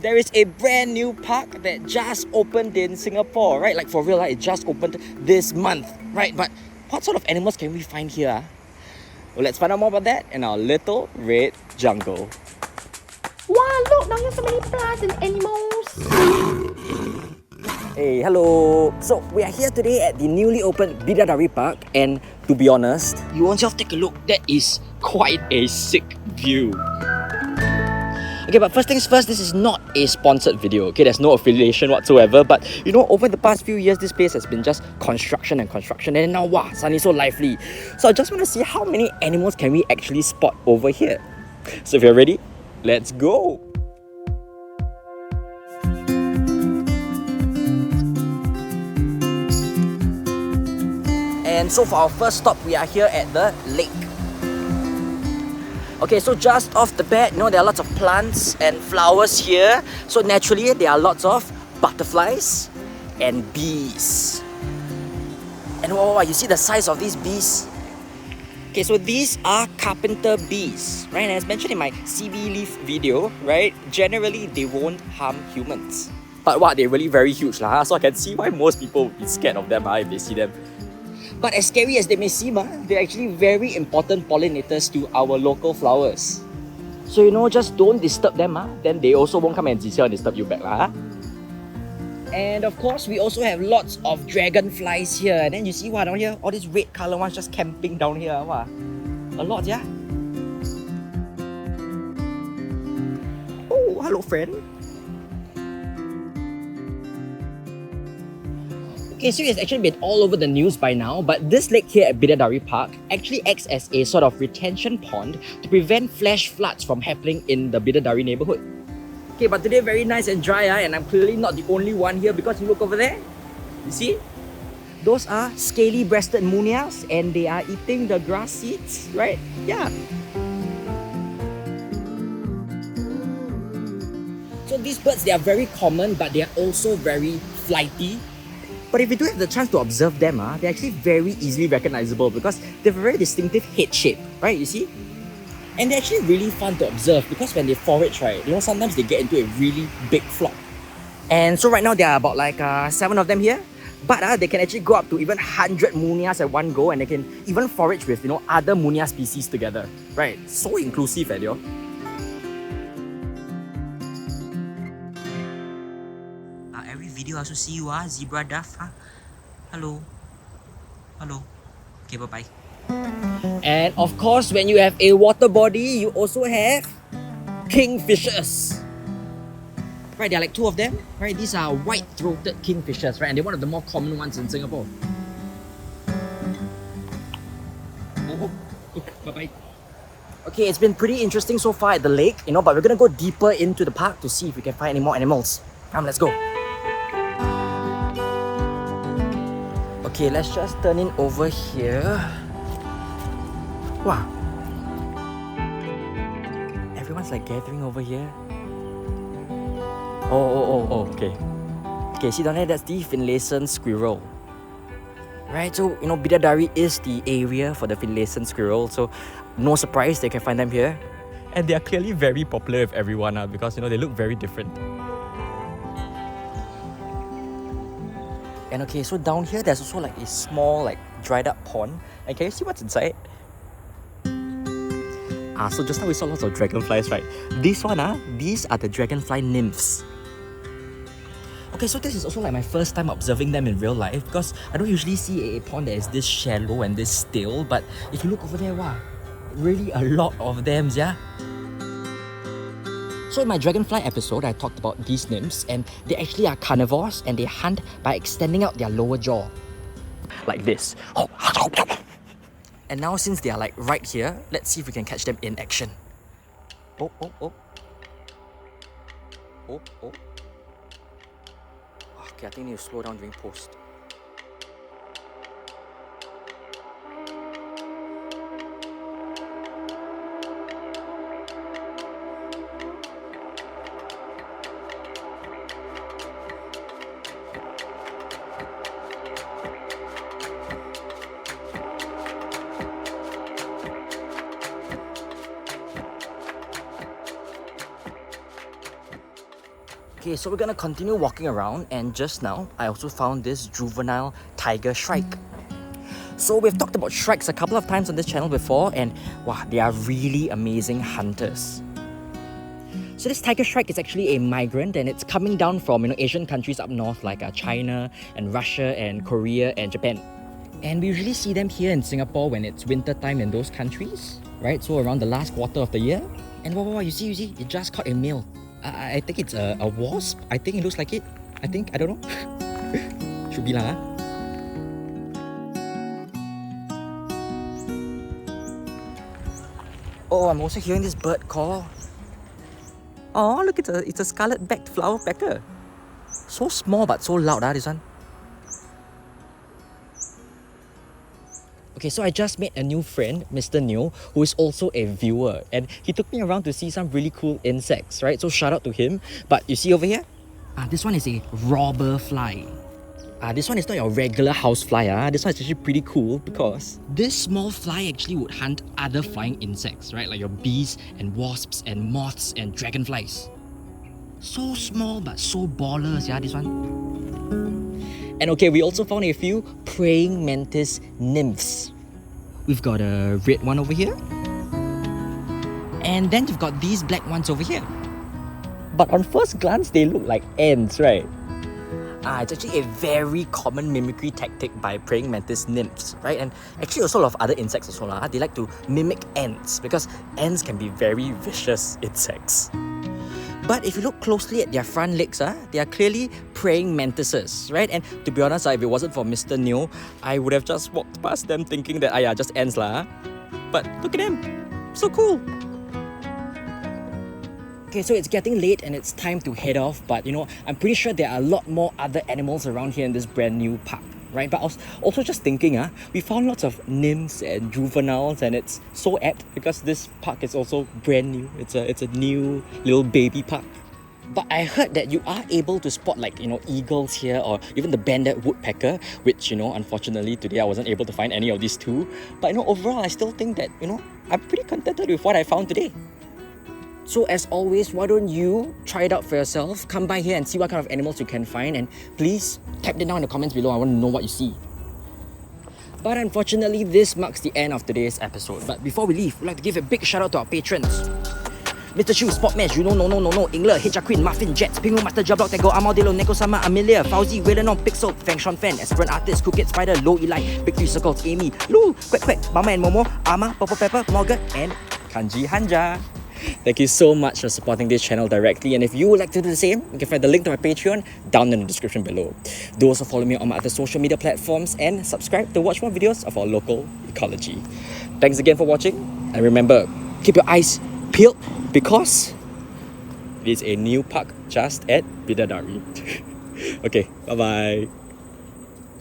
there is a brand new park that just opened in Singapore, right? Like for real, it just opened this month, right? But what sort of animals can we find here? Well, let's find out more about that in our little red jungle. Wow, look, now there's so many plants and animals. Hey, hello. So we are here today at the newly opened Bidadari Park, and to be honest, you want yourself take a look. That is quite a sick view. Okay, but first things first, this is not a sponsored video, okay? There's no affiliation whatsoever, but you know, over the past few years, this place has been just construction, and now, wow, suddenly so lively. So I just want to see how many animals can we actually spot over here. So if you're ready, let's go! And so for our first stop, we are here at the lake. Okay, so just off the bat, you know, there are lots of plants and flowers here. So naturally, there are lots of butterflies and bees. And wow, you see the size of these bees? Okay, so these are carpenter bees, right? And as mentioned in my CB leaf video, right? Generally, they won't harm humans. But wow, they're really very huge, so I can see why most people would be scared of them if they see them. But as scary as they may seem, they're actually very important pollinators to our local flowers. So you know, just don't disturb them, then they also won't come and disturb you back. And of course, we also have lots of dragonflies here. And then you see what down here? All these red color ones just camping down here. Wow. A lot, yeah? Oh, hello friend. Okay, so it's actually been all over the news by now, but this lake here at Bidadari Park actually acts as a sort of retention pond to prevent flash floods from happening in the Bidadari neighborhood. Okay, but today very nice and dry, and I'm clearly not the only one here because you look over there. You see? Those are scaly-breasted munias and they are eating the grass seeds, right? Yeah. So these birds, they are very common, but they are also very flighty. But if you do have the chance to observe them, they're actually very easily recognizable because they have a very distinctive head shape, right? You see? And they're actually really fun to observe because when they forage, right, you know, sometimes they get into a really big flock. And so right now there are about like 7 of them here. But they can actually go up to even 100 munias at one go, and they can even forage with, you know, other munia species together. Right? So inclusive, yo. Every video I also see you, zebra dove, Hello. Hello. Okay, bye-bye. And of course, when you have a water body, you also have kingfishers. Right, there are like 2 of them. Right, these are white-throated kingfishers, right? And they're one of the more common ones in Singapore. Oh, bye-bye. Okay, it's been pretty interesting so far at the lake, you know, but we're gonna go deeper into the park to see if we can find any more animals. Come, let's go. Okay, let's just turn in over here. Wow. Everyone's like gathering over here. Oh, okay. Okay, see down there, that's the Finlayson squirrel. Right, so, you know, Bidadari is the area for the Finlayson squirrel, so no surprise they can find them here. And they are clearly very popular with everyone because, you know, they look very different. And okay, so down here, there's also like a small, like, dried up pond. And can you see what's inside? So just now we saw lots of dragonflies, right? These are the dragonfly nymphs. Okay, so this is also like my first time observing them in real life because I don't usually see a pond that is this shallow and this still, but if you look over there, wow, really a lot of them, yeah? So in my dragonfly episode, I talked about these nymphs, and they actually are carnivores and they hunt by extending out their lower jaw. Like this. And now since they are like right here, let's see if we can catch them in action. Oh. Okay, I think I need to slow down during post. Okay, so we're gonna continue walking around, and just now I also found this juvenile tiger shrike. So we've talked about shrikes a couple of times on this channel before, and wow, they are really amazing hunters. So this tiger shrike is actually a migrant, and it's coming down from Asian countries up north like China and Russia and Korea and Japan. And we usually see them here in Singapore when it's winter time in those countries, right? So around the last quarter of the year. And wow, you see, it just caught a male. I think it's a wasp. I think it looks like it. I don't know. Should be lah. Oh, I'm also hearing this bird call. Oh, look, it's a scarlet-backed flower pecker. So small but so loud, this one. Okay, so I just made a new friend, Mr. Neo, who is also a viewer, and he took me around to see some really cool insects, right? So shout out to him. But you see over here? This one is a robber fly. This one is not your regular house fly. This one is actually pretty cool because this small fly actually would hunt other flying insects, right? Like your bees and wasps and moths and dragonflies. So small but so ballers, this one. And okay, we also found a few praying mantis nymphs. We've got a red one over here. And then you've got these black ones over here. But on first glance, they look like ants, right? It's actually a very common mimicry tactic by praying mantis nymphs, right? And actually also a lot of other insects also. They like to mimic ants because ants can be very vicious insects. But if you look closely at their front legs, they are clearly praying mantises, right? And to be honest, if it wasn't for Mr. Neo, I would have just walked past them thinking that, just ants lah. But look at them, so cool. Okay, so it's getting late and it's time to head off, but I'm pretty sure there are a lot more other animals around here in this brand new park, right? But I was also just thinking, we found lots of nymphs and juveniles, and it's so apt because this park is also brand new. It's a new little baby park. But I heard that you are able to spot eagles here, or even the banded woodpecker, which unfortunately today I wasn't able to find any of these two. But overall I still think that I'm pretty contented with what I found today. So as always, why don't you try it out for yourself? Come by here and see what kind of animals you can find, and please type it down in the comments below. I want to know what you see. But unfortunately, this marks the end of today's episode. But before we leave, we'd like to give a big shout out to our patrons. Mr. Chu, Spotmesh, Juno, No, Ingler, HR Queen, Muffin, Jets, Pingu, Master Job, Tego, Amodelo, Neko Sama, Amelia, Fauzi, Wailenon, Pixel, Fang Shawn Fan, Esperant Artist, Crooked Spider, Low Eli, Big 3 Circles, Amy, Lou, Quack, Mama and Momo, Ama, Purple Pepper, Morgan, and Kanji Hanja. Thank you so much for supporting this channel directly, and if you would like to do the same, you can find the link to my Patreon down in the description below. Do also follow me on my other social media platforms and subscribe to watch more videos of our local ecology. Thanks again for watching, and remember, keep your eyes peeled because it is a new park just at Bidadari. Okay, bye bye.